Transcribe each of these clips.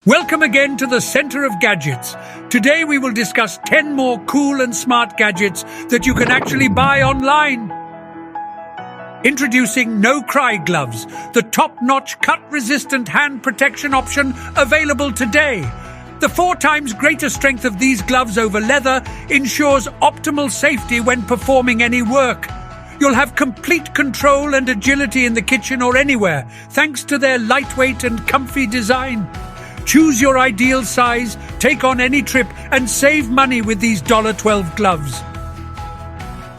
Welcome again to the center of gadgets. Today we will discuss 10 more cool and smart gadgets that you can actually buy online. Introducing No Cry Gloves, the top-notch cut-resistant hand protection option available today. The 4 times greater strength of these gloves over leather ensures optimal safety when performing any work. You'll have complete control and agility in the kitchen or anywhere, thanks to their lightweight and comfy design. Choose your ideal size, take on any trip, and save money with these $12 gloves.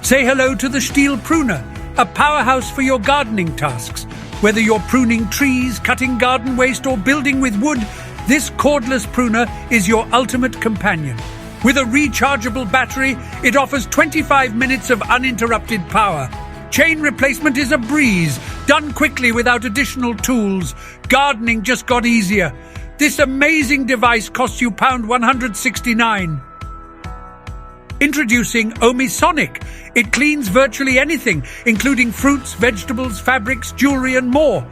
Say hello to the Stilh Pruner, a powerhouse for your gardening tasks. Whether you're pruning trees, cutting garden waste, or building with wood, this cordless pruner is your ultimate companion. With a rechargeable battery, it offers 25 minutes of uninterrupted power. Chain replacement is a breeze, done quickly without additional tools. Gardening just got easier. This amazing device costs you £169. Introducing Omisonic. It cleans virtually anything, including fruits, vegetables, fabrics, jewelry, and more.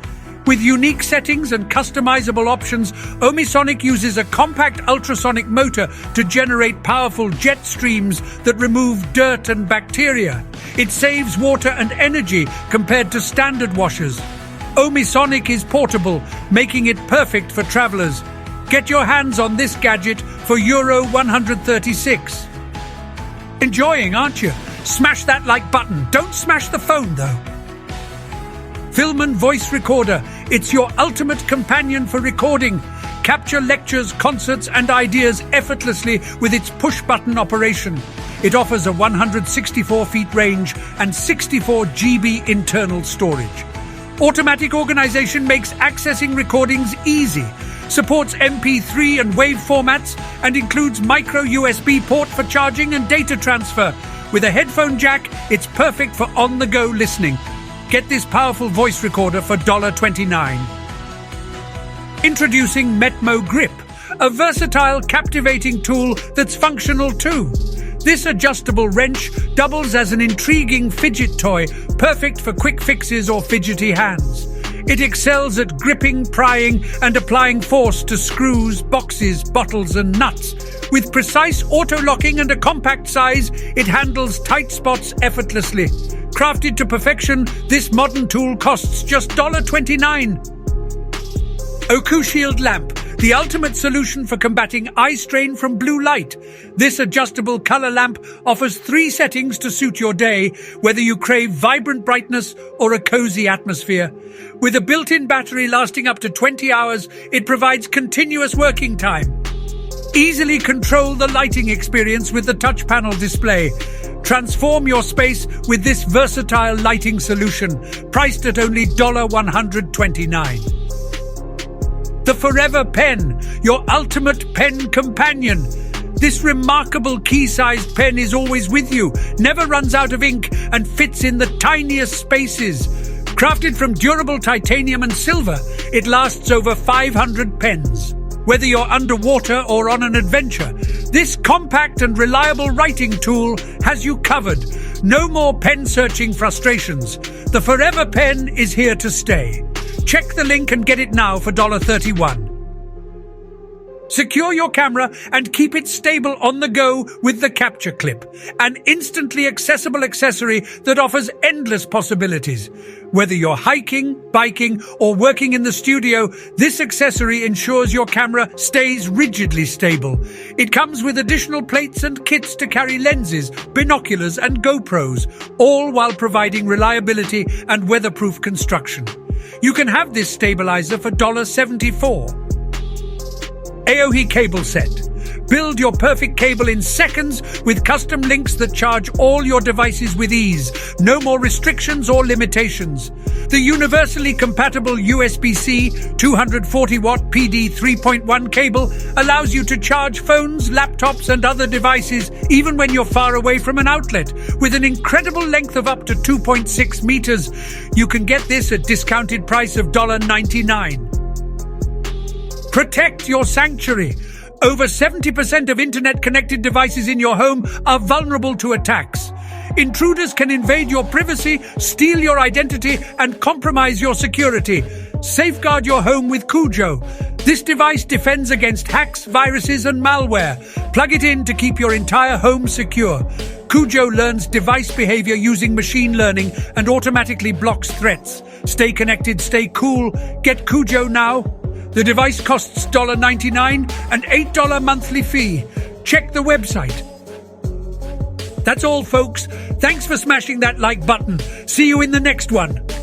With unique settings and customizable options, Omisonic uses a compact ultrasonic motor to generate powerful jet streams that remove dirt and bacteria. It saves water and energy compared to standard washers. Omisonic is portable, making it perfect for travelers. Get your hands on this gadget for €136. Enjoying, aren't you? Smash that like button. Don't smash the phone, though. Fillman Voice Recorder. It's your ultimate companion for recording. Capture lectures, concerts, and ideas effortlessly with its push-button operation. It offers a 164 feet range and 64 GB internal storage. Automatic organization makes accessing recordings easy, supports MP3 and WAV formats, and includes micro USB port for charging and data transfer. With a headphone jack, it's perfect for on-the-go listening. Get this powerful voice recorder for $29. Introducing Metmo Grip, a versatile, captivating tool that's functional too. This adjustable wrench doubles as an intriguing fidget toy, perfect for quick fixes or fidgety hands. It excels at gripping, prying, and applying force to screws, boxes, bottles, and nuts. With precise auto-locking and a compact size, it handles tight spots effortlessly. Crafted to perfection, this modern tool costs just $29. Ocushield Lamp, the ultimate solution for combating eye strain from blue light. This adjustable color lamp offers 3 settings to suit your day, whether you crave vibrant brightness or a cozy atmosphere. With a built-in battery lasting up to 20 hours, it provides continuous working time. Easily control the lighting experience with the touch panel display. Transform your space with this versatile lighting solution, priced at only $129. The Forever Pen, your ultimate pen companion. This remarkable key-sized pen is always with you, never runs out of ink, and fits in the tiniest spaces. Crafted from durable titanium and silver, it lasts over 500 pens. Whether you're underwater or on an adventure, this compact and reliable writing tool has you covered. No more pen-searching frustrations. The Forever Pen is here to stay. Check the link and get it now for $31. Secure your camera and keep it stable on the go with the Capture Clip, an instantly accessible accessory that offers endless possibilities. Whether you're hiking, biking, or working in the studio, this accessory ensures your camera stays rigidly stable. It comes with additional plates and kits to carry lenses, binoculars, and GoPros, all while providing reliability and weatherproof construction. You can have this stabilizer for $74. AOHI Cable Set. Build your perfect cable in seconds with custom links that charge all your devices with ease. No more restrictions or limitations. The universally compatible USB-C 240-watt PD 3.1 cable allows you to charge phones, laptops, and other devices even when you're far away from an outlet. With an incredible length of up to 2.6 meters, you can get this at discounted price of $99. Protect your sanctuary. Over 70% of internet-connected devices in your home are vulnerable to attacks. Intruders can invade your privacy, steal your identity, and compromise your security. Safeguard your home with Cujo. This device defends against hacks, viruses, and malware. Plug it in to keep your entire home secure. Cujo learns device behavior using machine learning and automatically blocks threats. Stay connected, stay cool. Get Cujo now. The device costs $99 and $8 monthly fee. Check the website. That's all, folks. Thanks for smashing that like button. See you in the next one.